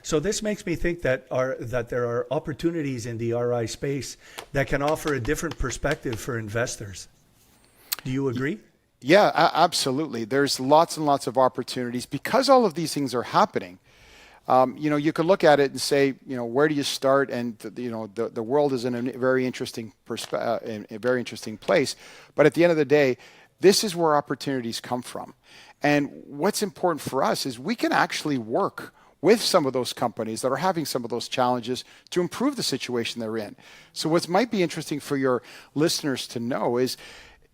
So this makes me think that there are opportunities in the RI space that can offer a different perspective for investors. Do you agree? Yeah, absolutely. There's lots and lots of opportunities because all of these things are happening. You could look at it and say, where do you start? And the world is in a very interesting a very interesting place. But at the end of the day, this is where opportunities come from. And what's important for us is we can actually work with some of those companies that are having some of those challenges to improve the situation they're in. So what might be interesting for your listeners to know is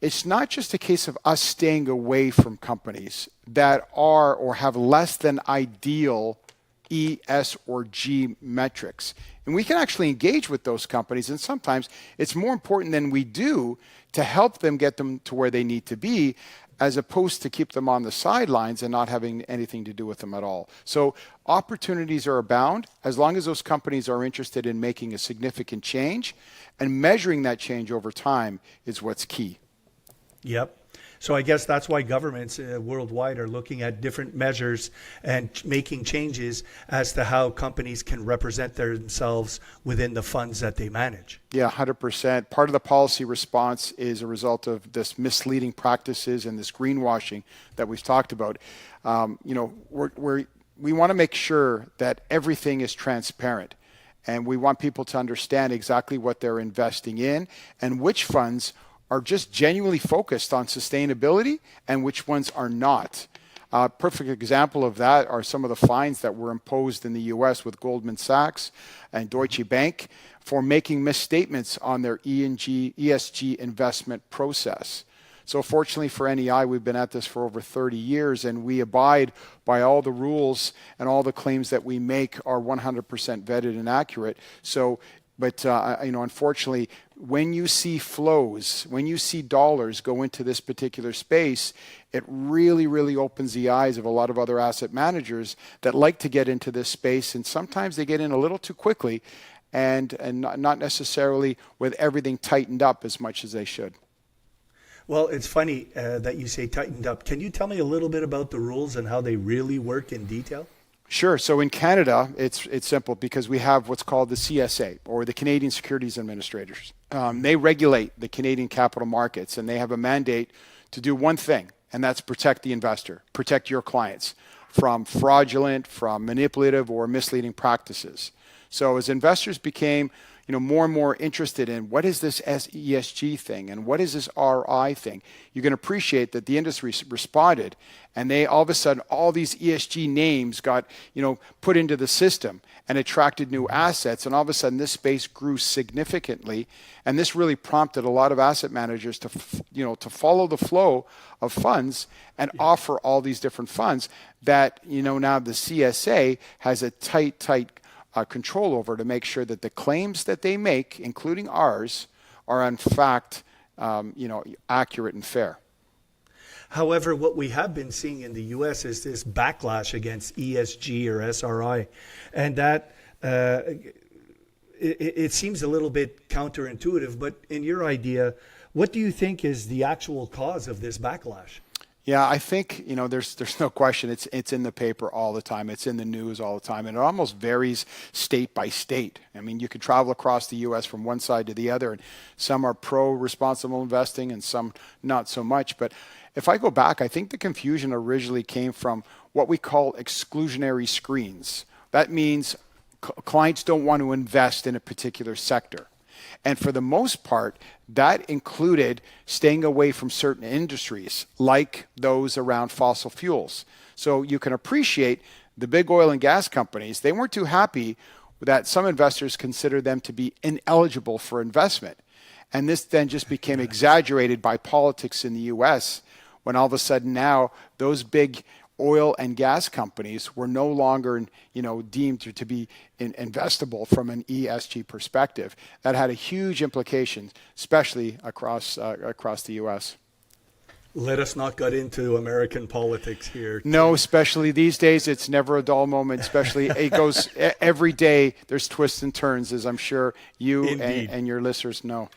it's not just a case of us staying away from companies that are or have less than ideal E, S, or G metrics. And we can actually engage with those companies, and sometimes it's more important than we do to help them get them to where they need to be, as opposed to keep them on the sidelines and not having anything to do with them at all. So opportunities are abound as long as those companies are interested in making a significant change, and measuring that change over time is what's key. Yep. So I guess that's why governments worldwide are looking at different measures and making changes as to how companies can represent themselves within the funds that they manage. Yeah, 100%. Part of the policy response is a result of this misleading practices and this greenwashing that we've talked about. We want to make sure that everything is transparent. And we want people to understand exactly what they're investing in and which funds are just genuinely focused on sustainability and which ones are not. A perfect example of that are some of the fines that were imposed in the US with Goldman Sachs and Deutsche Bank for making misstatements on their ESG investment process. So fortunately for NEI, we've been at this for over 30 years, and we abide by all the rules, and all the claims that we make are 100% vetted and accurate. But unfortunately, when you see flows, when you see dollars go into this particular space, it really, really opens the eyes of a lot of other asset managers that like to get into this space. And sometimes they get in a little too quickly and not necessarily with everything tightened up as much as they should. Well, it's funny that you say tightened up. Can you tell me a little bit about the rules and how they really work in detail? Sure. So in Canada, it's simple because we have what's called the CSA, or the Canadian Securities Administrators. They regulate the Canadian capital markets, and they have a mandate to do one thing, and that's protect the investor, protect your clients from fraudulent, from manipulative or misleading practices. So as investors became more and more interested in what is this ESG thing and what is this RI thing, you can appreciate that the industry responded, and they all of a sudden, all these ESG names got put into the system and attracted new assets, and all of a sudden this space grew significantly, and this really prompted a lot of asset managers to follow the flow of funds and offer all these different funds that now the CSA has a tight control over, to make sure that the claims that they make, including ours, are in fact accurate and fair. However, what we have been seeing in the U.S. is this backlash against ESG or SRI, and that it seems a little bit counterintuitive. But in your idea, what do you think is the actual cause of this backlash? Yeah, I think there's no question. It's in the paper all the time. It's in the news all the time, and it almost varies state by state. I mean, you could travel across the U.S. from one side to the other, and some are pro responsible investing, and some not so much. But if I go back, I think the confusion originally came from what we call exclusionary screens. That means clients don't want to invest in a particular sector. And for the most part, that included staying away from certain industries, like those around fossil fuels. So you can appreciate the big oil and gas companies. They weren't too happy that some investors considered them to be ineligible for investment. And this then just became exaggerated by politics in the U.S., when all of a sudden now those big oil and gas companies were no longer, deemed to be investable from an ESG perspective. That had a huge implication, especially across the U.S. Let us not get into American politics here. No, especially these days, it's never a dull moment. Especially it goes every day. There's twists and turns, as I'm sure you and your listeners know.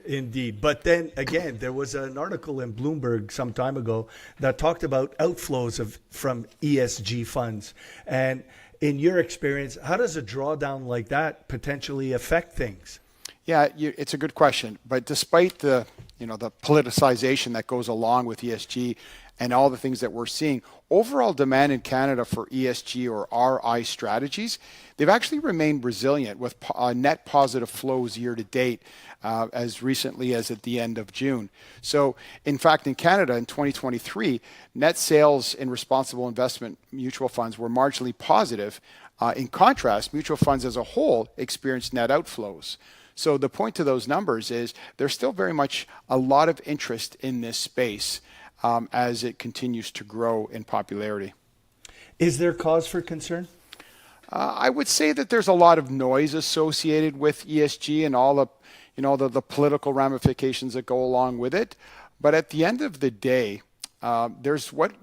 Indeed. But then again, there was an article in Bloomberg some time ago that talked about outflows from ESG funds. And in your experience, how does a drawdown like that potentially affect things? Yeah, it's a good question. But despite the the politicization that goes along with ESG and all the things that we're seeing, overall demand in Canada for ESG or RI strategies, they've actually remained resilient with net positive flows year to date, as recently as at the end of June. So, in fact, in Canada in 2023, net sales in responsible investment mutual funds were marginally positive. In contrast, mutual funds as a whole experienced net outflows. So the point to those numbers is there's still very much a lot of interest in this space as it continues to grow in popularity. Is there cause for concern? I would say that there's a lot of noise associated with ESG and all the, the political ramifications that go along with it. But at the end of the day, there's what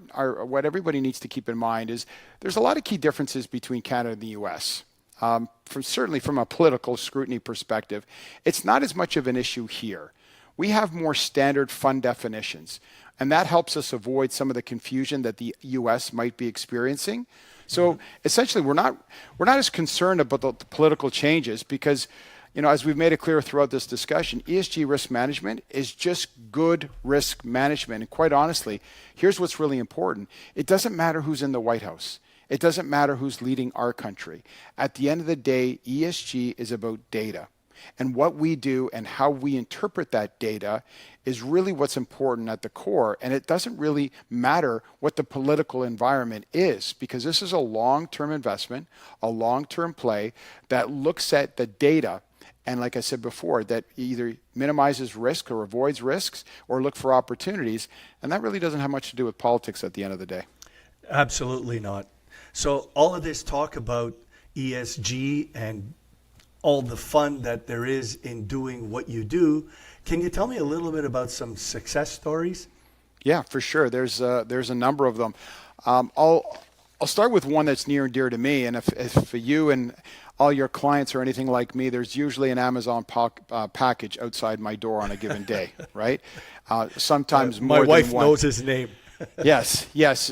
everybody needs to keep in mind is there's a lot of key differences between Canada and the U.S. Certainly from a political scrutiny perspective, it's not as much of an issue here. We have more standard fund definitions, and that helps us avoid some of the confusion that the U.S. might be experiencing. So essentially, we're not as concerned about the political changes because, as we've made it clear throughout this discussion, ESG risk management is just good risk management. And quite honestly, here's what's really important. It doesn't matter who's in the White House. It doesn't matter who's leading our country. At the end of the day, ESG is about data. And what we do and how we interpret that data is really what's important at the core. And it doesn't really matter what the political environment is, because this is a long-term investment, a long-term play that looks at the data. And like I said before, that either minimizes risk or avoids risks or look for opportunities. And that really doesn't have much to do with politics at the end of the day. Absolutely not. So all of this talk about ESG and all the fun that there is in doing what you do, can you tell me a little bit about some success stories? Yeah, for sure. There's a number of them. I'll start with one that's near and dear to me. And if you and all your clients are anything like me, there's usually an Amazon package outside my door on a given day, right? Sometimes more than one. My wife knows his name. Yes.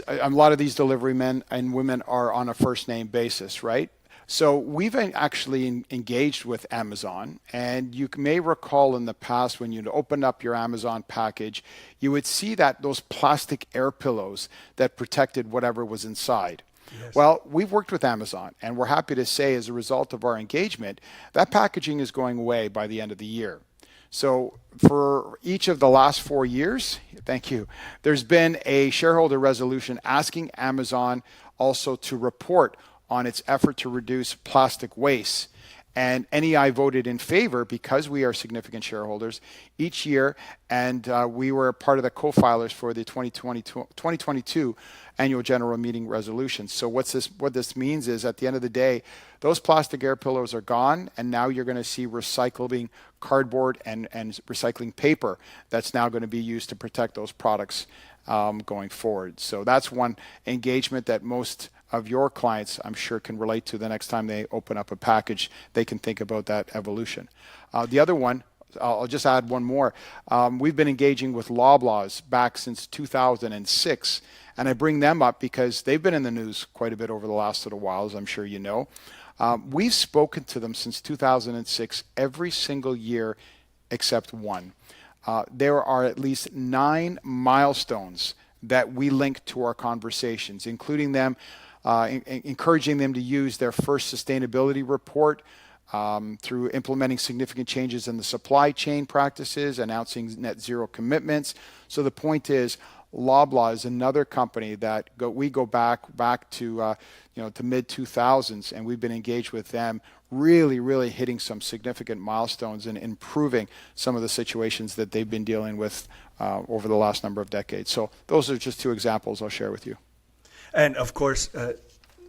A lot of these delivery men and women are on a first name basis, right? So we've actually engaged with Amazon, and you may recall in the past when you'd open up your Amazon package, you would see that those plastic air pillows that protected whatever was inside. Yes. Well, we've worked with Amazon, and we're happy to say as a result of our engagement, that packaging is going away by the end of the year. So for each of the last 4 years, thank you, there's been a shareholder resolution asking Amazon also to report on its effort to reduce plastic waste. And NEI voted in favor because we are significant shareholders each year, and we were part of the co-filers for the 2022 annual general meeting resolution. So what this means is at the end of the day, those plastic air pillows are gone, and now you're going to see recycling cardboard and recycling paper that's now going to be used to protect those products going forward. So that's one engagement that most of your clients, I'm sure, can relate to. The next time they open up a package, they can think about that evolution. The other one, I'll just add one more. We've been engaging with Loblaws back since 2006, and I bring them up because they've been in the news quite a bit over the last little while, as I'm sure you know. We've spoken to them since 2006 every single year except one. There are at least 9 milestones that we link to our conversations, including them encouraging them to use their first sustainability report through implementing significant changes in the supply chain practices, announcing net zero commitments. So the point is, Loblaw is another company that we go back to to mid 2000s, and we've been engaged with them, really hitting some significant milestones and improving some of the situations that they've been dealing with over the last number of decades. So those are just 2 examples I'll share with you. And of course,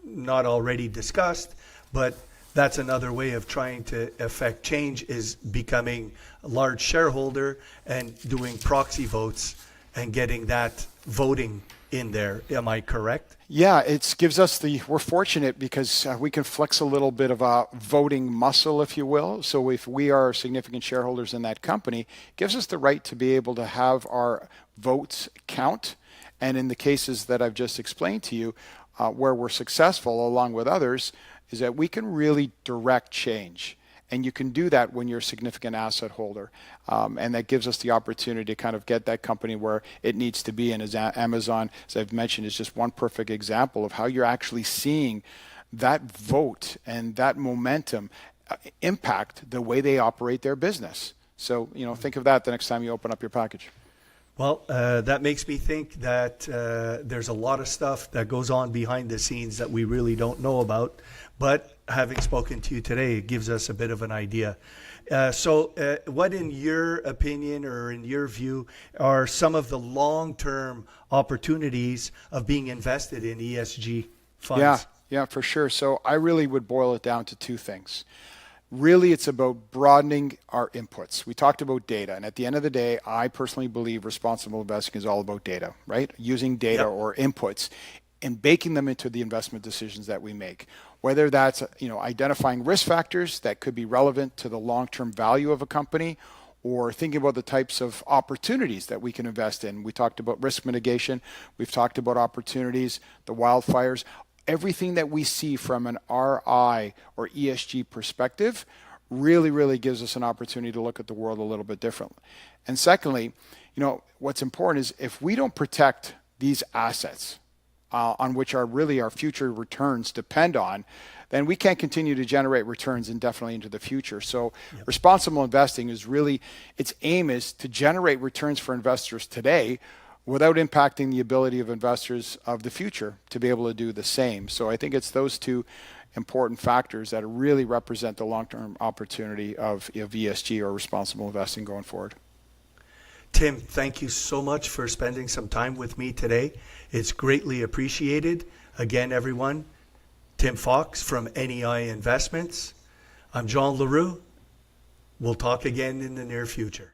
not already discussed, but that's another way of trying to affect change is becoming a large shareholder and doing proxy votes and getting that voting in there. Am I correct? Yeah, it gives us we're fortunate because we can flex a little bit of a voting muscle, if you will. So if we are significant shareholders in that company, it gives us the right to be able to have our votes count. And in the cases that I've just explained to you, where we're successful along with others is that we can really direct change. And you can do that when you're a significant asset holder. And that gives us the opportunity to kind of get that company where it needs to be. And as Amazon, as I've mentioned, is just one perfect example of how you're actually seeing that vote and that momentum impact the way they operate their business. So, think of that the next time you open up your package. Well, that makes me think that there's a lot of stuff that goes on behind the scenes that we really don't know about. But having spoken to you today, it gives us a bit of an idea. So what, in your opinion or in your view, are some of the long-term opportunities of being invested in ESG funds? Yeah, for sure. So I really would boil it down to two things. Really, it's about broadening our inputs. We talked about data, and at the end of the day, I personally believe responsible investing is all about data, right? Using data or inputs and baking them into the investment decisions that we make. Whether that's identifying risk factors that could be relevant to the long-term value of a company, or thinking about the types of opportunities that we can invest in. We talked about risk mitigation. We've talked about opportunities, the wildfires. Everything that we see from an RI or ESG perspective really gives us an opportunity to look at the world a little bit differently. And secondly, what's important is if we don't protect these assets on which our future returns depend on, then we can't continue to generate returns indefinitely into the future. So responsible investing is really, its aim is to generate returns for investors today without impacting the ability of investors of the future to be able to do the same. So I think it's those two important factors that really represent the long-term opportunity of ESG or responsible investing going forward. Tim, thank you so much for spending some time with me today. It's greatly appreciated. Again, everyone, Tim Fox from NEI Investments. I'm John Leroux. We'll talk again in the near future.